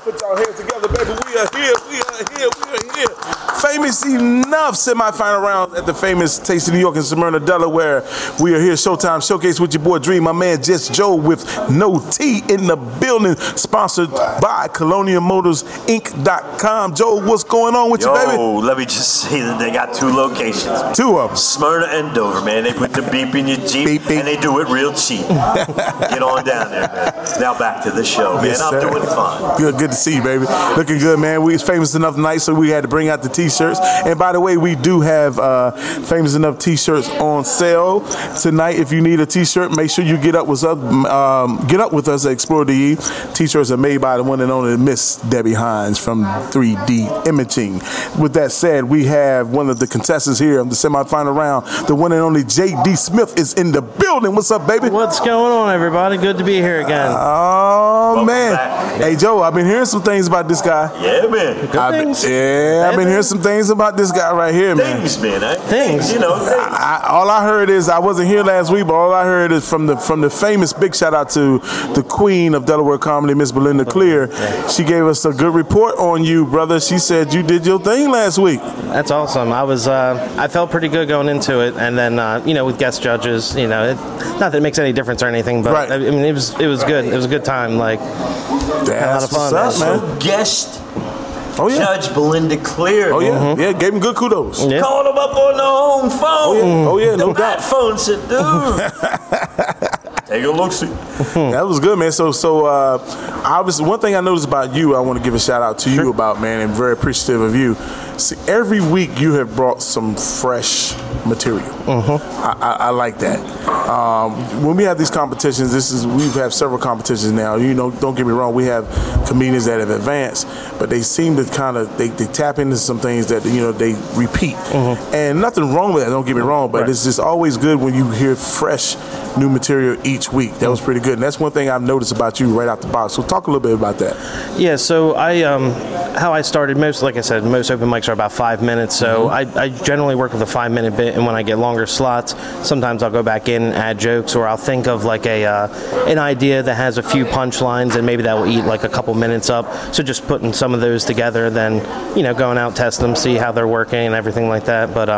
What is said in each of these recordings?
Put y'all hands together, baby. We are here. We are here. We are here. Famous enough semifinal round at the famous Tasty New York in Smyrna, Delaware. We are here. Showtime Showcase with your boy Dream, my man Just Joe with no T in the building. Sponsored by ColonialMotorsInc.com. Joe, what's going on with you, baby? Let me just say that they got 2 locations. 2 of them. Smyrna and Dover, man. They put the beep in your Jeep, beep, beep. And they do it real cheap. Get on down there, man. Now back to the show, man. Yes, I'm doing fine. Good to see you, baby. Looking good, man. We was famous enough tonight, so we had to bring out the T-shirts. And by the way, we do have famous enough T-shirts on sale tonight. If you need a T-shirt, make sure you get up with us. Get up with us at Explore DE. T-shirts are made by the one and only Miss Debbie Hines from 3D Imaging. With that said, we have one of the contestants here on the semifinal round. The one and only J.D. Smith is in the building. What's up, baby? What's going on, everybody? Good to be here again. Oh, man. Hey, Joe, I've been hearing some things about this guy. Yeah, man. I've been hearing some things about this guy right here, man. Things, man. Things. You know, all I heard is, I wasn't here last week, but all I heard is from the famous, big shout out to the queen of Delaware comedy, Miss Belinda Clear. She gave us a good report on you, brother. She said you did your thing last week. That's awesome. I felt pretty good going into it, and then with guest judges, not that it makes any difference or anything, but right. I mean it was good. It was a good time. Like, had a lot of fun, man. So guest. Judge Belinda Clear. Oh, yeah. Yeah, gave him good kudos. Yeah. Called him up on the home phone. Oh, yeah, no doubt. That phone said, dude. Take a look-see. That was good, man. So obviously, one thing I noticed about you, I want to give a shout out to you about, man, and very appreciative of you. See, every week you have brought some fresh material. I like that. When we have these competitions, we've had several competitions now. Don't get me wrong, we have comedians that have advanced, but they seem to they tap into some things that they repeat, and nothing wrong with that. Don't get me wrong, but it's just always good when you hear fresh new material each week. That was pretty good, and that's one thing I've noticed about you right out the box. So talk a little bit about that. Yeah. So how I started, like I said, most open mics are about 5 minutes. So I generally work with a 5-minute bit, and when I get longer slots, sometimes I'll go back in and add jokes, or I'll think of like an idea that has a few punchlines, and maybe that will eat like a couple minutes up. So just putting some of those together, then going out, test them, see how they're working and everything like that. But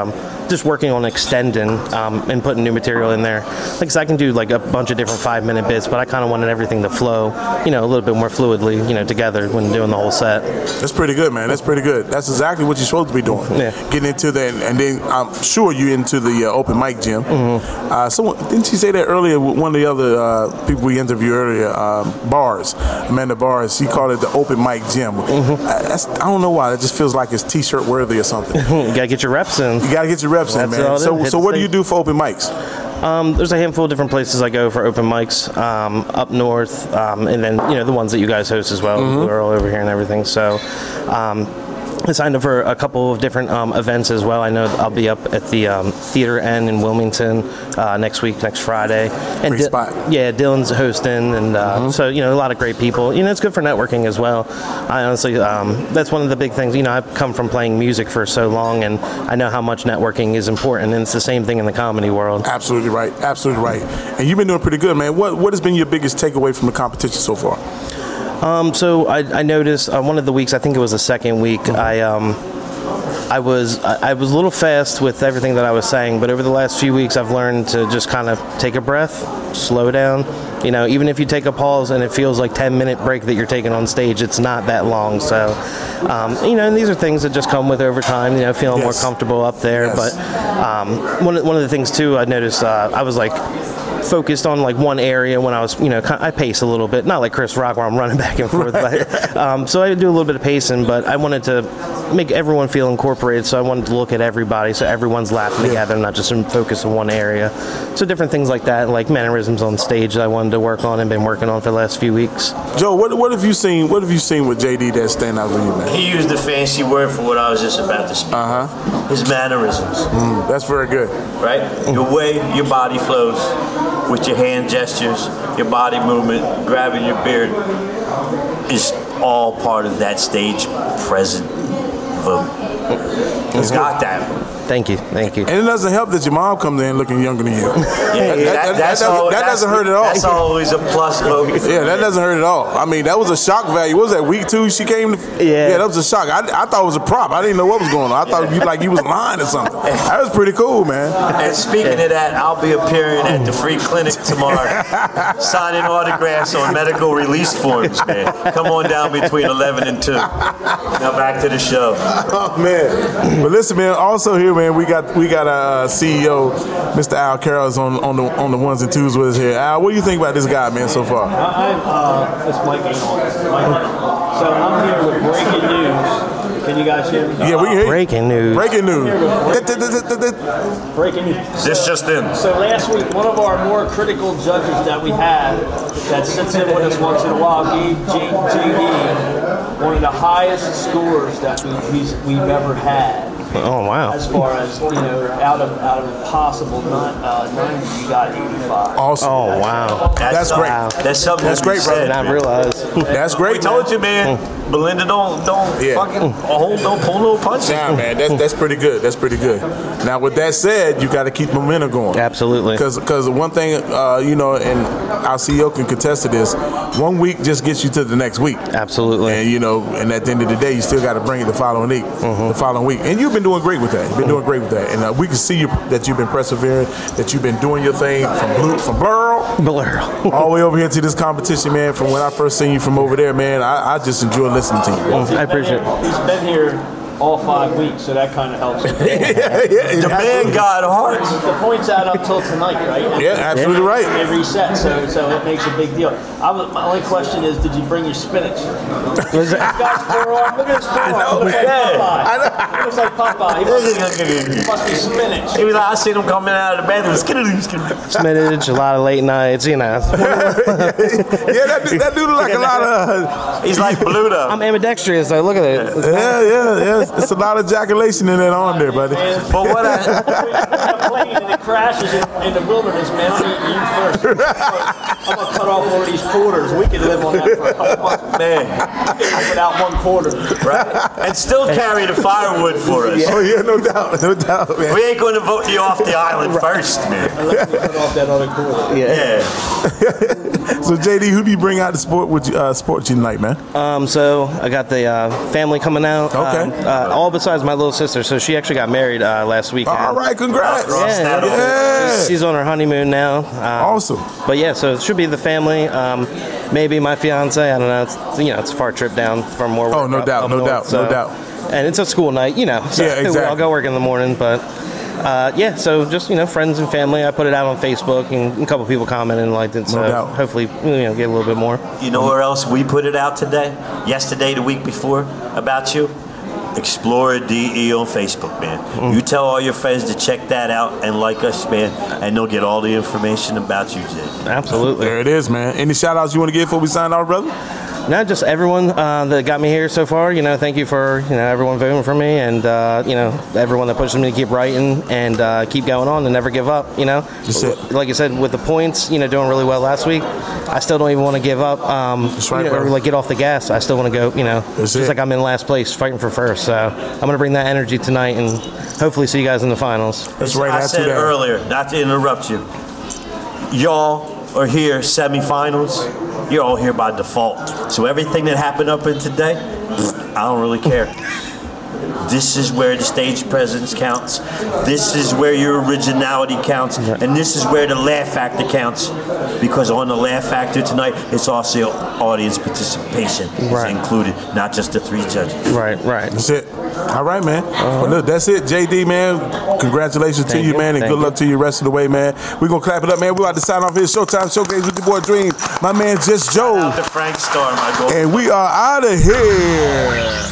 just working on extending and putting new material in there. Like I said, I can do like a bunch of different 5-minute bits, but I kind of wanted everything to flow, a little bit more fluidly, together when doing the whole set. That's pretty good, man. That's pretty good. That's exactly what you're supposed to be doing. Yeah. Getting into that, and then I'm sure you're into the open mic gym. Didn't she say that earlier with one of the other people we interviewed earlier, Amanda Bars? She called it the open mic gym. I don't know why. It just feels like it's T-shirt worthy or something. You gotta get your reps in. You gotta get your reps in, man. So what do you do for open mics? There's a handful of different places I go for open mics up north, and then the ones that you guys host as well, who are all over here and everything. So I signed up for a couple of different events as well. I know I'll be up at the Theater N in Wilmington next Friday. And Great spot. Yeah, Dylan's hosting, and so a lot of great people. It's good for networking as well. I honestly, that's one of the big things. I've come from playing music for so long, and I know how much networking is important, and it's the same thing in the comedy world. Absolutely right. Absolutely right. And you've been doing pretty good, man. What has been your biggest takeaway from the competition so far? So I noticed one of the weeks, I think it was the second week, I was a little fast with everything that I was saying, but over the last few weeks I've learned to just kind of take a breath, slow down. Even if you take a pause and it feels like 10-minute break that you're taking on stage, it's not that long. So, and these are things that just come with over time, feeling more comfortable up there. But one of the things too, I noticed I was like focused on like one area when I was, I pace a little bit, not like Chris Rock where I'm running back and forth, but so I do a little bit of pacing, but I wanted to make everyone feel incorporated, so I wanted to look at everybody, so everyone's laughing together, not just focus on one area. So different things like that, like mannerisms on stage that I wanted to work on and been working on for the last few weeks. Joe, what have you seen? What have you seen with JD that stand out for you, man? He used a fancy word for what I was just about to speak. His mannerisms. That's very good. Right? The way your body flows, with your hand gestures, your body movement, grabbing your beard, is all part of that stage present. He's got that. Thank you. Thank you. And it doesn't help that your mom comes in looking younger than you. That doesn't hurt at all. That's always a plus vote. Yeah, that doesn't hurt at all. I mean, that was a shock value. What was that, week 2 she came? Yeah, that was a shock. I thought it was a prop. I didn't know what was going on. I thought you was lying or something. That was pretty cool, man. And speaking of that, I'll be appearing at the free clinic tomorrow, signing autographs on medical release forms, man. Come on down between 11 and 2. Now back to the show. Oh man. But listen, man. Also here, man, we got our CEO, Mr. Al Carroll's on the ones and twos with us here. Al, what do you think about this guy, man, so far? It's Mike Ainol. So I'm here with breaking news. Can you guys hear me? Yeah, we hear you. Breaking news. Breaking news. Breaking news. This just in. So last week, one of our more critical judges that we had, that sits in with us once in a while, gave JD one of the highest scores that we've ever had. Oh wow! As far as out of possible 90, you got 85. Awesome. Oh wow! That's great. Wow. That's something. That's great, brother. I did not realize. That's great. We told you, man. Belinda, don't fucking don't pull no punches. Nah, man, that's pretty good. That's pretty good. Now, with that said, you got to keep momentum going. Absolutely. Because one thing, and our CEO can contest to this. 1 week just gets you to the next week. Absolutely. And and at the end of the day, you still got to bring it the following week. The following week, and you've been doing great with that. You've been doing great with that, and we can see that you've been persevering, that you've been doing your thing from Burl all the way over here to this competition, man. From when I first seen you from over there, man, I just enjoy listening to you. I appreciate it. He's been here all 5 weeks, so that kind of helps. The man got heart. The points add up till tonight, right? And absolutely right. They reset, so it makes a big deal. My only question is, did you bring your spinach? This guy's forearm. Look at his forearm. It looks like Popeye. It must be spinach. He was like, I seen him coming out of the bathroom. Spinach, a lot of late nights, that dude look like a lot of. He's like Bluto. I'm ambidextrous, so look at it. Yeah. It's a lot of ejaculation in that arm there, buddy. But what a plane and it crashes in the wilderness, man. I'm eating you first. I'm gonna cut off one of these quarters. We can live on that for a couple months, man. Without 1 quarter, right? And still carry the firewood for us. Oh yeah, no doubt, man. We ain't going to vote you off the island first, man. Unless we cut off that other quarter. Yeah. So JD, who do you bring out to sport you tonight, man? So I got the family coming out. Okay. All besides my little sister. So she actually got married last weekend. All right, congrats. She's on her honeymoon now. Awesome. But yeah, so it should be the family. Maybe my fiance. I don't know. It's a far trip down from where. Oh, no doubt. And it's a school night, So exactly. I'll go work in the morning, but. So just friends and family. I put it out on Facebook, and a couple people commented and liked it. So hopefully, get a little bit more. You know where else we put it out today? Yesterday, the week before, about you. Explorer DE on Facebook, man. You tell all your friends to check that out and like us, man, and they'll get all the information about you, Jay. Absolutely. There it is, man. Any shout outs you want to give before we sign off, brother? No, just everyone that got me here so far. Thank you for everyone voting for me, and everyone that pushes me to keep writing and keep going on and never give up. That's it. Like I said, with the points, doing really well last week. I still don't even want to give up. That's right, or get off the gas. I still want to go. Just like I'm in last place, fighting for first. So I'm gonna bring that energy tonight, and hopefully see you guys in the finals. That's right. I said earlier, not to interrupt you. Y'all are here semifinals. You're all here by default. So everything that happened up in today, I don't really care. This is where the stage presence counts. This is where your originality counts. And this is where the laugh factor counts. Because on the laugh factor tonight, it's also audience participation is included, not just the 3 judges. Right. That's it. All right, man. Well, look, that's it. JD, man, congratulations to you, man, and good luck to you the rest of the way, man. We're going to clap it up, man. We're about to sign off here. Showtime Showcase with your boy Dream. My man, Just Joe. Shout out to Frank Starr, my boy. And we are out of here.